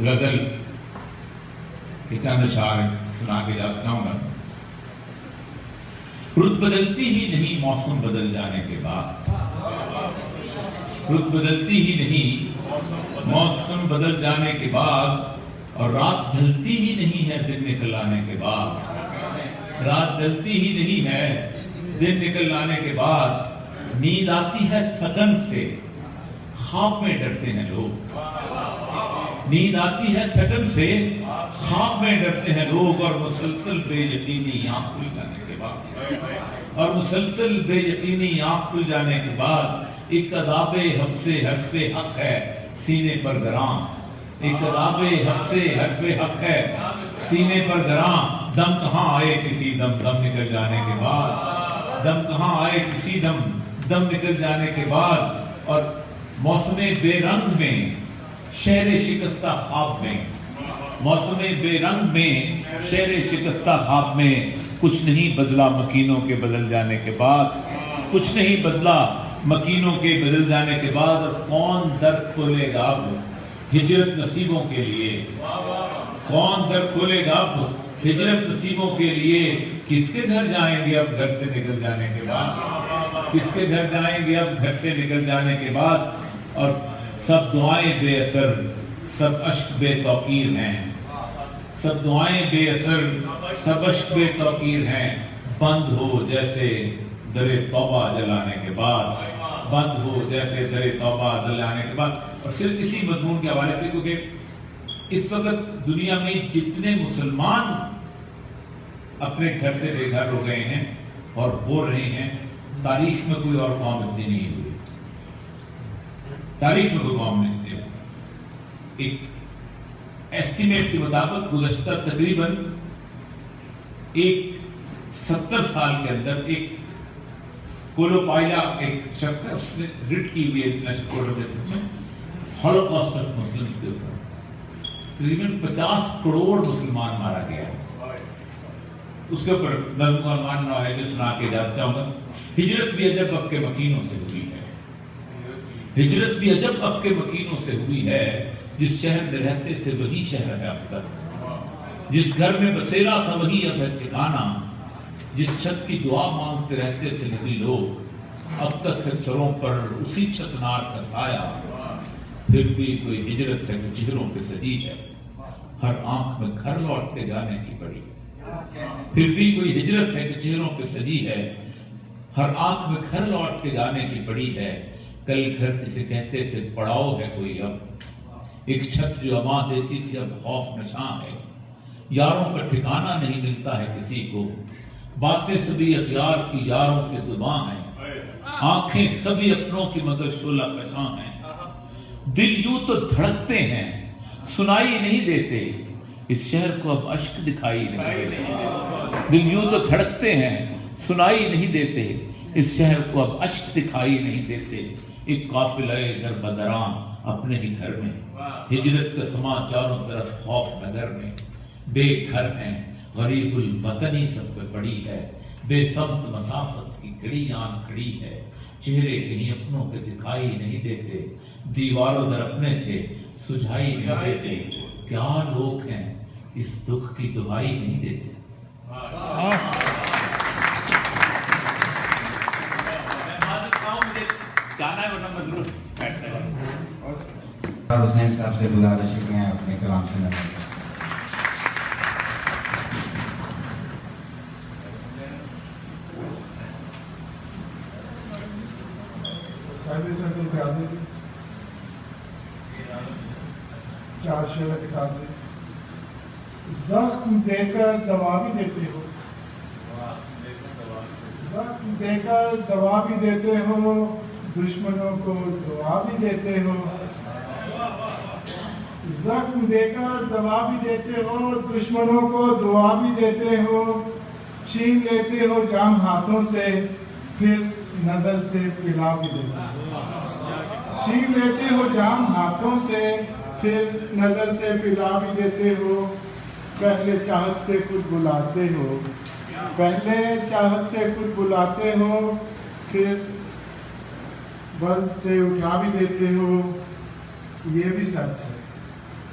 غزل کے چند اشعار سنا کے جا چاہوں گا۔ رت بدلتی ہی نہیں موسم بدل جانے کے بعد، رت بدلتی ہی نہیں موسم بدل جانے کے بعد، اور رات ڈھلتی ہی نہیں ہے دن نکل آنے کے بعد، رات ڈھلتی ہی نہیں ہے دن نکل آنے کے بعد، نیند آتی ہے تھکن سے خواب میں ڈرتے ہیں لوگ، نیند آتی ہے تھکن سے خواب میں ڈرتے ہیں لوگ، اور مسلسل بے یقینی آنکھ کھل جانے کے بعد، اور مسلسل بے یقینی آنکھ کھل جانے کے بعد، ایک عذاب حبس حرف حق ہے سینے پر گراں، ایک عذاب حبس حرف حق ہے سینے پر گراں، دم کہاں آئے کسی دم دم نکل جانے کے بعد، دم کہاں آئے کسی دم دم نکل جانے کے بعد، اور موسم بے رنگ میں شہر شکستہ خواب میں، موسم بے رنگ میں شہر شکستہ خواب میں، کچھ نہیں بدلا مکینوں کے بدل جانے کے بعد، کچھ نہیں بدلا مکینوں کے بدل جانے کے بعد، اور کون در کھولے گا اب ہجرت نصیبوں کے لیے، کون در کھولے گا اب ہجرت نصیبوں کے لیے، کس کے گھر جائیں گے اب گھر سے نکل جانے کے بعد، کس کے گھر جائیں گے اب گھر سے نکل جانے کے بعد، اور سب دعائیں بے اثر سب اشک بے توقیر ہیں، سب دعائیں بے اثر سب اشک بے توقیر ہیں، بند ہو جیسے در توبہ جلانے کے بعد، بند ہو جیسے در توبہ جلانے کے بعد۔ اور صرف اسی مضمون کے حوالے سے، کیونکہ اس وقت دنیا میں جتنے مسلمان اپنے گھر سے بے گھر ہو گئے ہیں اور ہو رہے ہیں، تاریخ میں کوئی اور قوم اتنی نہیں ہوئی، تاریخ میں کوئی قوم نہیں ہوئی۔ ایک ایسٹیمیٹ کے مطابق گزشتہ تقریباً 70 سال کے اندر ایک کولو پائلا ایک شخص ہے، اس نے ریٹ کی ہوئی ہے انٹرنیشنل کورٹ آف جسٹس میں ہولوکاسٹ آف مسلمز کے اوپر، تقریباً 50 کروڑ مسلمان مارا گیا ہے۔ اس کے اوپر نظم و ارمان ہے جو سنا کے اجازت چاہوں گا۔ ہجرت بھی عجب اب کے مکینوں سے ہوئی ہے، ہجرت بھی عجب اب کے مکینوں سے ہوئی ہے، جس شہر میں رہتے تھے وہی شہر ہے اب تک، جس گھر میں بسیرا تھا وہی اب ہے ٹھکانہ، جس چھت کی دعا مانگتے رہتے تھے نبی لوگ، اب تک ہے سروں پر اسی چھت نار کا سایہ، پھر بھی کوئی ہجرت ہے کہ چہروں پہ سجی ہے، ہر آنکھ میں گھر لوٹ کے جانے کی پڑی، پھر بھی کوئی ہجرت ہے کہ چہروں پہ سجی ہے، ہر آنکھ میں گھر لوٹ کے جانے کی پڑی ہے، کل گھر جسے کہتے تھے پڑاؤ ہے کوئی اب، ایک چھت جو اما دیتی تھی اب خوف نشاں ہے، یاروں کا ٹھکانہ نہیں ملتا ہے کسی کو، باتیں سبھی اخیار کی یاروں کی زباں ہیں، آنکھیں سبھی اپنوں کی مگر شعلہ فشاں ہیں، دل یوں تو دھڑکتے ہیں سنائی نہیں دیتے، اس شہر کو اب اشک دکھائی نہیں دیتے، دل یوں تو دھڑکتے ہیں سنائی نہیں دیتے، اس شہر کو اب اشک دکھائی نہیں دیتے، ایک قافلہ در بدراں اپنے ہی گھر میں، ہجرت کا سما چاروں طرف خوف نگر میں، بے گھر ہیں غریب الوطنی سب پہ پڑی ہے، بے سمت مسافت کی کڑی آن کھڑی ہے، چہرے کہیں اپنوں کے دکھائی نہیں دیتے، دیواروں در اپنے تھے سجھائی نہیں دیتے، کیا لوگ ہیں اس دکھ کی دہائی نہیں دیتے۔ حسین صاحب سے گزارش کی ہیں اپنے کلام سے نظر۔ چار شعروں کے ساتھ زخم دے کر دوا بھی دیتے ہو، زخم دے کر دوا بھی دیتے ہو، دشمنوں کو دعا بھی دیتے ہو، زخم دے کر دوا بھی دیتے ہو، دشمنوں کو دعا بھی دیتے ہو، چھین لیتے ہو جام ہاتھوں سے پھر نظر سے پلا بھی دیتے ہو، چھین لیتے ہو جام ہاتھوں سے پھر نظر سے پلا بھی دیتے ہو، پہلے چاہت سے خود بلاتے ہو، پہلے چاہت سے خود بلاتے ہو، پھر بلد سے اٹھا بھی دیتے ہو، یہ بھی سچ ہے،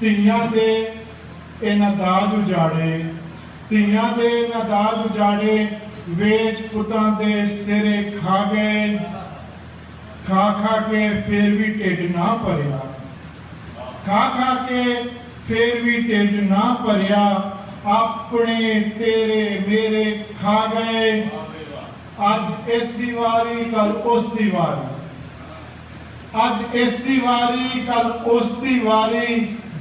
ਧੀਆਂ ਦੇ ਇਹਨਾਂ ਦਾਜ ਉਜਾੜੇ, ਧੀਆਂ ਦੇ ਇਹਨਾਂ ਦਾਜ ਉਜਾੜੇ, ਵੇਚ ਪੁੱਤਾਂ ਦੇ ਸਿਰੇ ਖਾ ਗਏ। ਖਾ ਖਾ ਕੇ ਫੇਰ ਵੀ ਢਿੱਡ ਨਾ ਭਰਿਆ, ਖਾ ਖਾ ਕੇ ਫੇਰ ਵੀ ਢਿੱਡ ਨਾ ਭਰਿਆ। ਆਪਣੇ ਤੇਰੇ ਮੇਰੇ ਖਾ ਗਏ। ਅੱਜ ਇਸ ਦੀ ਵਾਰੀ ਕੱਲ ਉਸ ਦੀ ਵਾਰੀ, ਅੱਜ ਇਸ ਦੀ ਵਾਰੀ ਕੱਲ ਉਸ ਦੀ ਵਾਰੀ।